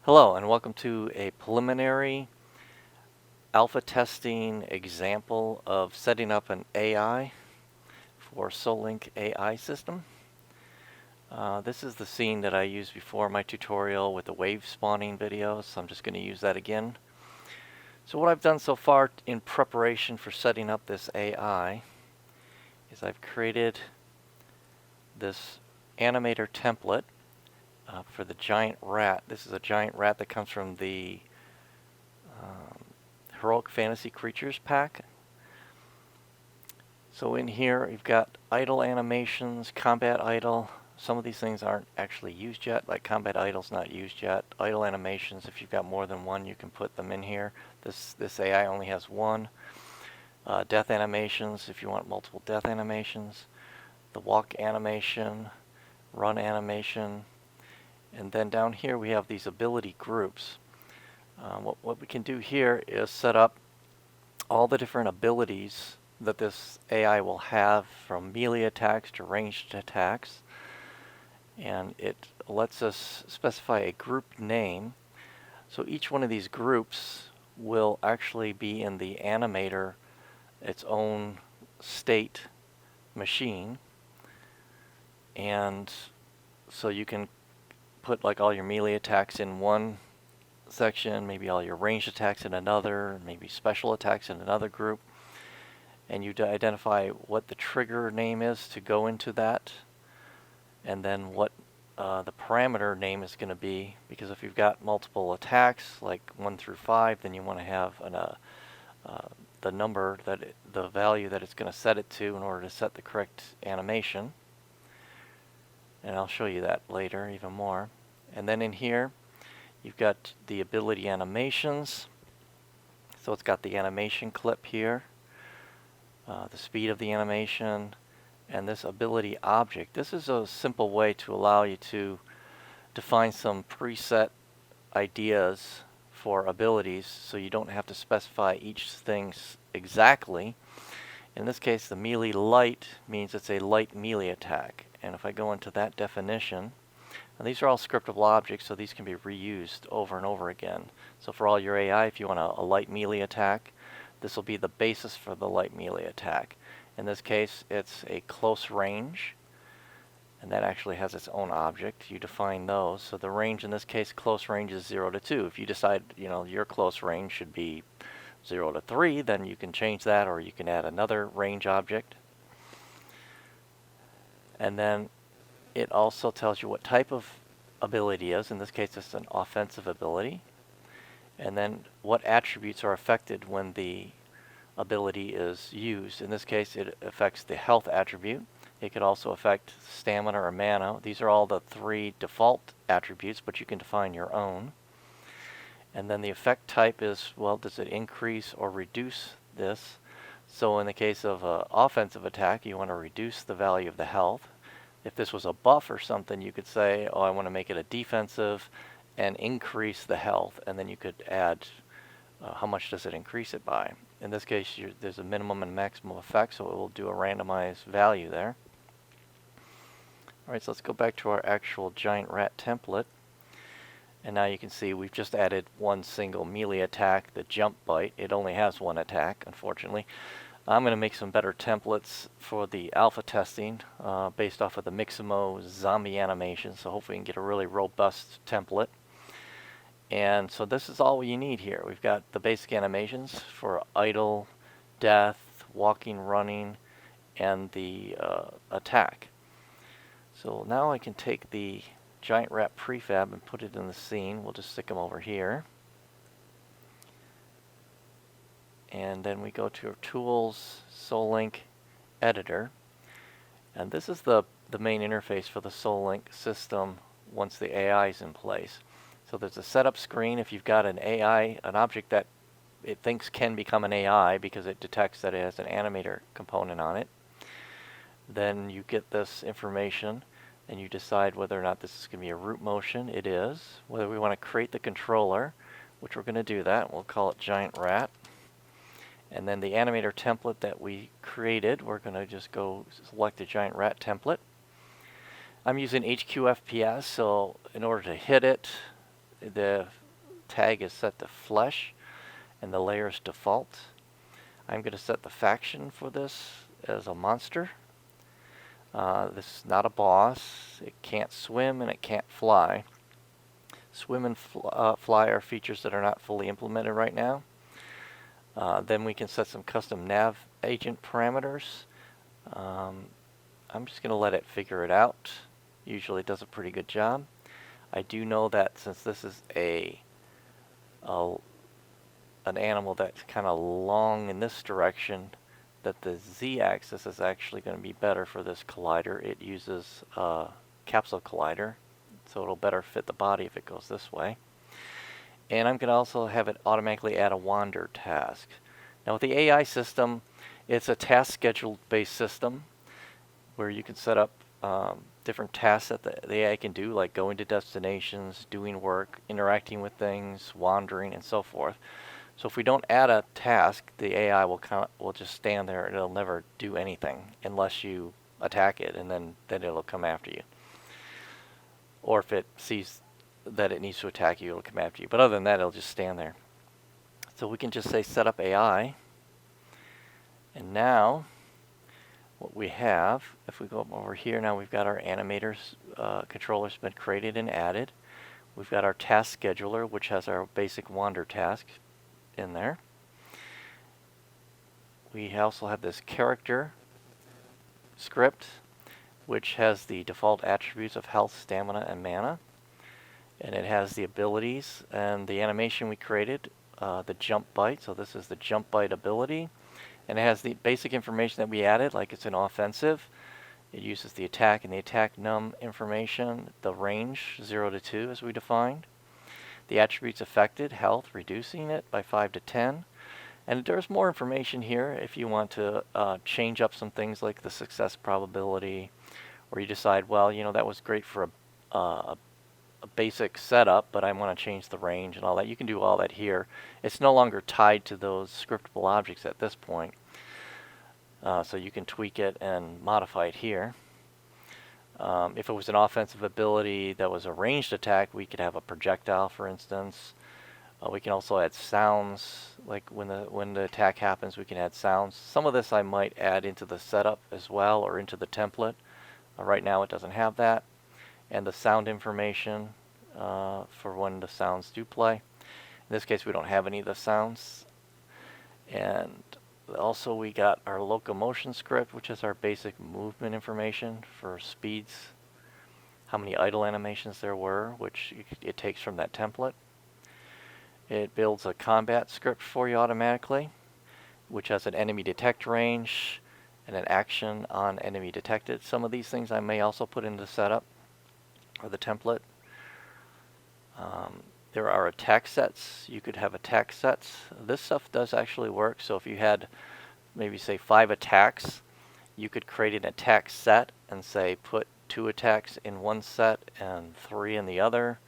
Hello and welcome to a preliminary alpha testing example of setting up an AI for SoulLink AI system. This is the scene that I used before my tutorial with the wave spawning video, so I'm just going to use that again. So what I've done so far in preparation for setting up this AI is I've created this animator template for the giant rat. This is a giant rat that comes from the Heroic Fantasy Creatures pack. So in here you've got idle animations, combat idle. Some of these things aren't actually used yet, like combat idle's not used yet. Idle animations, if you've got more than one, you can put them in here. This AI only has one. Death animations, if you want multiple death animations. The walk animation, run animation. And then down here we have these ability groups. What we can do here is set up all the different abilities that this AI will have, from melee attacks to ranged attacks, and it lets us specify a group name. So each one of these groups will actually be in the animator its own state machine, and so you can put like all your melee attacks in one section, maybe all your ranged attacks in another, maybe special attacks in another group, and you identify what the trigger name is to go into that, and then what the parameter name is going to be, because if you've got multiple attacks like 1 through 5, then you want to have the number the value that it's going to set it to in order to set the correct animation, and I'll show you that later even more. And then in here you've got the ability animations. So it's got the animation clip here, the speed of the animation, and this ability object. This is a simple way to allow you to define some preset ideas for abilities, so you don't have to specify each thing exactly. In this case, the melee light means it's a light melee attack. And if I go into that definition, and these are all scriptable objects, so these can be reused over and over again. So for all your AI, if you want a light melee attack, this will be the basis for the light melee attack. In this case, it's a close range, and that actually has its own object. You define those. So the range in this case, close range is 0 to 2. If you decide, your close range should be 0 to 3, then you can change that, or you can add another range object. And then it also tells you what type of ability is. In this case, it's an offensive ability. And then what attributes are affected when the ability is used. In this case, it affects the health attribute. It could also affect stamina or mana. These are all the 3 default attributes, but you can define your own. And then the effect type is, well, does it increase or reduce this? So in the case of an offensive attack, you want to reduce the value of the health. If this was a buff or something, you could say, oh, I want to make it a defensive and increase the health, and then you could add how much does it increase it by. In this case, there's a minimum and maximum effect, so it will do a randomized value there. Alright, so let's go back to our actual giant rat template. And now you can see we've just added one single melee attack, the jump bite. It only has one attack, unfortunately. I'm going to make some better templates for the alpha testing based off of the Mixamo zombie animation, so hopefully we can get a really robust template. And so this is all you need here. We've got the basic animations for idle, death, walking, running, and the attack. So now I can take the giant rat prefab and put it in the scene. We'll just stick them over here. And then we go to our Tools, SoulLink Editor. And this is the main interface for the SoulLink system once the AI is in place. So there's a setup screen. If you've got an AI, an object that it thinks can become an AI because it detects that it has an animator component on it, then you get this information and you decide whether or not this is going to be a root motion. It is. Whether we want to create the controller, which we're going to do that. We'll call it Giant Rat. And then the animator template that we created, we're going to just go select the Giant Rat template. I'm using HQFPS, so in order to hit it, the tag is set to flesh and the layer is default. I'm going to set the faction for this as a monster. This is not a boss. It can't swim and it can't fly. Swim and fly are features that are not fully implemented right now. Then we can set some custom Nav Agent parameters. I'm just going to let it figure it out. Usually it does a pretty good job. I do know that since this is an animal that's kind of long in this direction, that the z-axis is actually going to be better for this collider. It uses a capsule collider, so it'll better fit the body if it goes this way. And I'm going to also have it automatically add a wander task. Now with the AI system, it's a task schedule based system where you can set up different tasks that the AI can do, like going to destinations, doing work, interacting with things, wandering, and so forth. So if we don't add a task, the AI will just stand there and it'll never do anything unless you attack it, and then it'll come after you. Or if it sees that it needs to attack you, it'll come after you. But other than that, it'll just stand there. So we can just say set up AI. And now what we have, if we go up over here, now we've got our animators controller's been created and added. We've got our task scheduler, which has our basic wander task in there. We also have this character script, which has the default attributes of health, stamina, and mana. And it has the abilities and the animation we created, the jump bite. So this is the jump bite ability. And it has the basic information that we added, like it's an offensive. It uses the attack and the attack num information, the range 0 to 2 as we defined. The attributes affected, health, reducing it by 5 to 10. And there's more information here if you want to change up some things like the success probability, or you decide, well, that was great for a basic setup, but I want to change the range and all that. You can do all that here. It's no longer tied to those scriptable objects at this point. So you can tweak it and modify it here. If it was an offensive ability that was a ranged attack, we could have a projectile, for instance. We can also add sounds, like when the attack happens, we can add sounds. Some of this I might add into the setup as well, or into the template. Right now it doesn't have that. And the sound information for when the sounds do play. In this case, we don't have any of the sounds. And also we got our locomotion script, which is our basic movement information for speeds, how many idle animations there were, which it takes from that template. It builds a combat script for you automatically, which has an enemy detect range and an action on enemy detected. Some of these things I may also put into the setup or the template. There are attack sets. You could have attack sets. This stuff does actually work. So if you had maybe say 5 attacks, you could create an attack set and say put 2 attacks in one set and 3 in the other,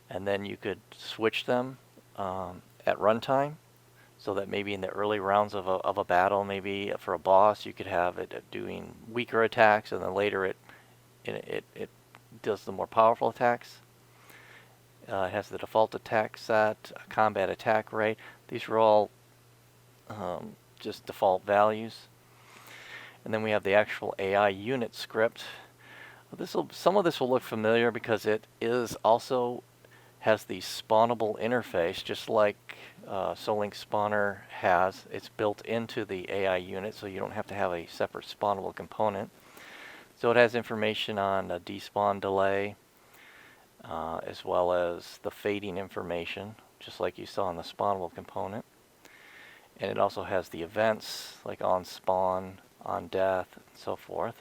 and then you could switch them at runtime, so that maybe in the early rounds of a battle, maybe for a boss, you could have it doing weaker attacks, and then later it does the more powerful attacks. It has the default attack set, combat attack rate. These are all just default values. And then we have the actual AI unit script. Some of this will look familiar because it is also has the spawnable interface, just like SoulLink Spawner has. It's built into the AI unit, so you don't have to have a separate spawnable component. So it has information on a despawn delay, as well as the fading information, just like you saw in the spawnable component. And it also has the events, like on spawn, on death, and so forth.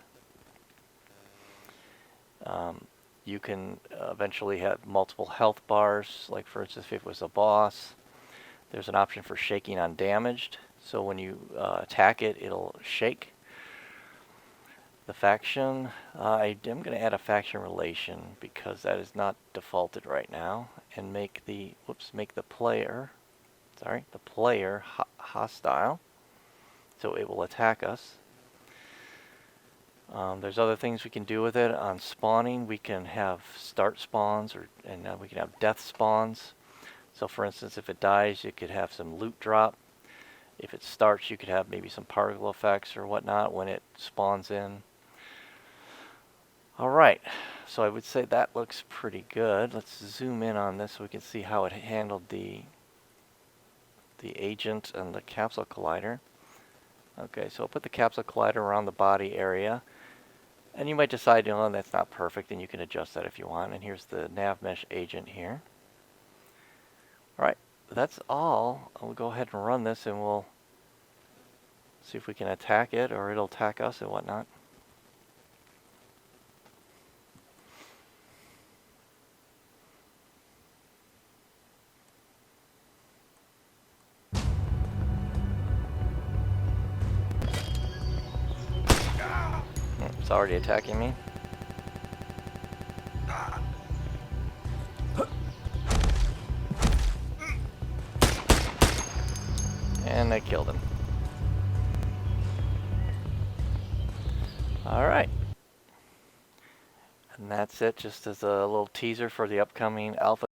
You can eventually have multiple health bars, like for instance if it was a boss. There's an option for shaking on damaged, so when you attack it, it'll shake. The faction, I am going to add a faction relation because that is not defaulted right now, and make the player hostile, so it will attack us. There's other things we can do with it. On spawning, we can have start spawns, and we can have death spawns. So for instance, if it dies, you could have some loot drop. If it starts, you could have maybe some particle effects or whatnot when it spawns in. Alright, so I would say that looks pretty good. Let's zoom in on this so we can see how it handled the agent and the capsule collider. Okay, so I'll put the capsule collider around the body area. And you might decide, you know, that's not perfect, and you can adjust that if you want. And here's the Nav Mesh Agent here. Alright, that's all. We'll go ahead and run this, and we'll see if we can attack it, or it'll attack us and whatnot. It's already attacking me. And I killed him. Alright. And that's it, just as a little teaser for the upcoming alpha.